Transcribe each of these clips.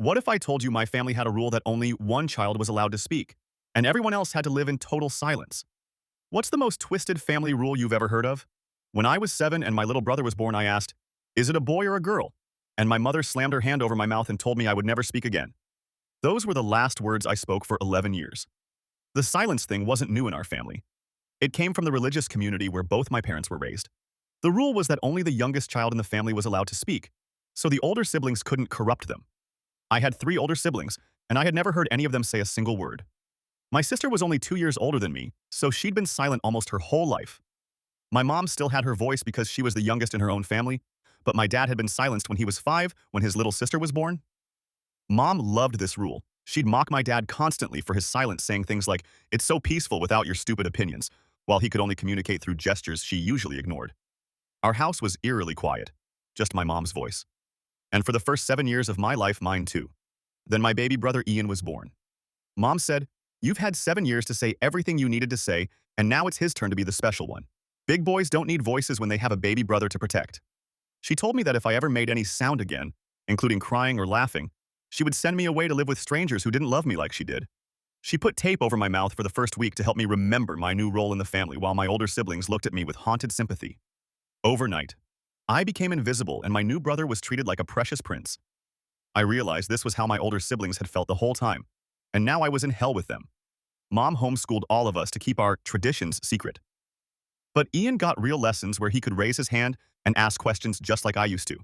What if I told you my family had a rule that only one child was allowed to speak, and everyone else had to live in total silence? What's the most twisted family rule you've ever heard of? When I was 7 and my little brother was born, I asked, "Is it a boy or a girl?" And my mother slammed her hand over my mouth and told me I would never speak again. Those were the last words I spoke for 11 years. The silence thing wasn't new in our family. It came from the religious community where both my parents were raised. The rule was that only the youngest child in the family was allowed to speak, so the older siblings couldn't corrupt them. I had 3 older siblings, and I had never heard any of them say a single word. My sister was only 2 years older than me, so she'd been silent almost her whole life. My mom still had her voice because she was the youngest in her own family, but my dad had been silenced when he was 5 when his little sister was born. Mom loved this rule. She'd mock my dad constantly for his silence, saying things like, "It's so peaceful without your stupid opinions," while he could only communicate through gestures she usually ignored. Our house was eerily quiet, just my mom's voice. And for the first 7 years of my life, mine too. Then my baby brother Ian was born. Mom said, "You've had 7 years to say everything you needed to say, and now it's his turn to be the special one. Big boys don't need voices when they have a baby brother to protect." She told me that if I ever made any sound again, including crying or laughing, she would send me away to live with strangers who didn't love me like she did. She put tape over my mouth for the first week to help me remember my new role in the family while my older siblings looked at me with haunted sympathy. Overnight, I became invisible and my new brother was treated like a precious prince. I realized this was how my older siblings had felt the whole time, and now I was in hell with them. Mom homeschooled all of us to keep our traditions secret. But Ian got real lessons where he could raise his hand and ask questions just like I used to.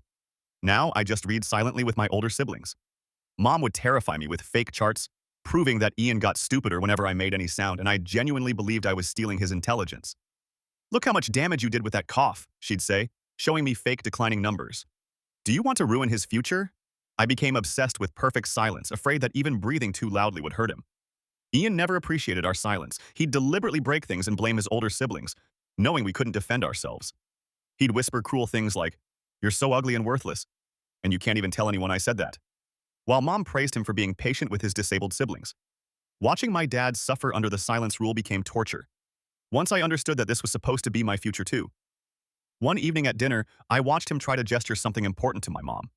Now I just read silently with my older siblings. Mom would terrify me with fake charts, proving that Ian got stupider whenever I made any sound, and I genuinely believed I was stealing his intelligence. "Look how much damage you did with that cough," she'd say, showing me fake declining numbers. "Do you want to ruin his future?" I became obsessed with perfect silence, afraid that even breathing too loudly would hurt him. Ian never appreciated our silence. He'd deliberately break things and blame his older siblings, knowing we couldn't defend ourselves. He'd whisper cruel things like, "You're so ugly and worthless, and you can't even tell anyone I said that," while Mom praised him for being patient with his disabled siblings. Watching my dad suffer under the silence rule became torture. Once I understood that this was supposed to be my future too. One evening at dinner, I watched him try to gesture something important to my mom.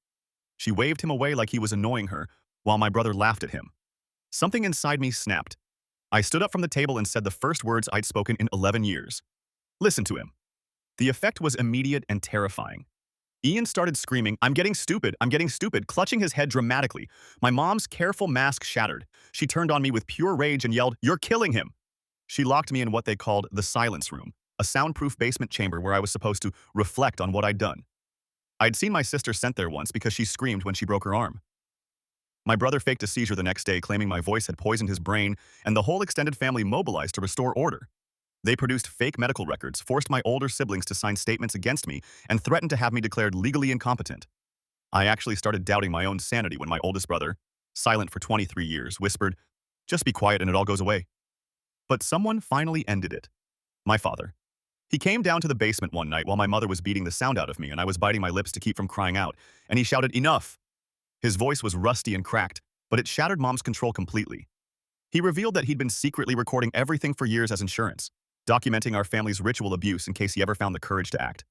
She waved him away like he was annoying her, while my brother laughed at him. Something inside me snapped. I stood up from the table and said the first words I'd spoken in 11 years. "Listen to him." The effect was immediate and terrifying. Ian started screaming, I'm getting stupid," clutching his head dramatically. My mom's careful mask shattered. She turned on me with pure rage and yelled, "You're killing him." She locked me in what they called the silence room, a soundproof basement chamber where I was supposed to reflect on what I'd done. I'd seen my sister sent there once because she screamed when she broke her arm. My brother faked a seizure the next day, claiming my voice had poisoned his brain, and the whole extended family mobilized to restore order. They produced fake medical records, forced my older siblings to sign statements against me, and threatened to have me declared legally incompetent. I actually started doubting my own sanity when my oldest brother, silent for 23 years, whispered, "Just be quiet and it all goes away." But someone finally ended it. My father. He came down to the basement one night while my mother was beating the sound out of me and I was biting my lips to keep from crying out, and he shouted, "Enough!" His voice was rusty and cracked, but it shattered Mom's control completely. He revealed that he'd been secretly recording everything for years as insurance, documenting our family's ritual abuse in case he ever found the courage to act.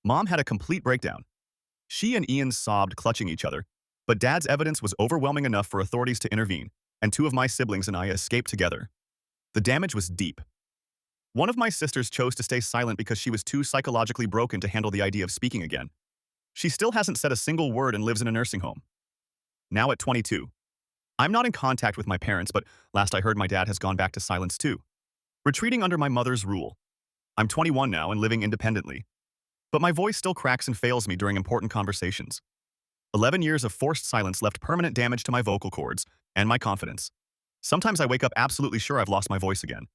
Mom had a complete breakdown. She and Ian sobbed, clutching each other, but Dad's evidence was overwhelming enough for authorities to intervene, and 2 of my siblings and I escaped together. The damage was deep. One of my sisters chose to stay silent because she was too psychologically broken to handle the idea of speaking again. She still hasn't said a single word and lives in a nursing home. Now at 22. I'm not in contact with my parents, but last I heard my dad has gone back to silence too, retreating under my mother's rule. I'm 21 now and living independently, but my voice still cracks and fails me during important conversations. 11 years of forced silence left permanent damage to my vocal cords and my confidence. Sometimes I wake up absolutely sure I've lost my voice again.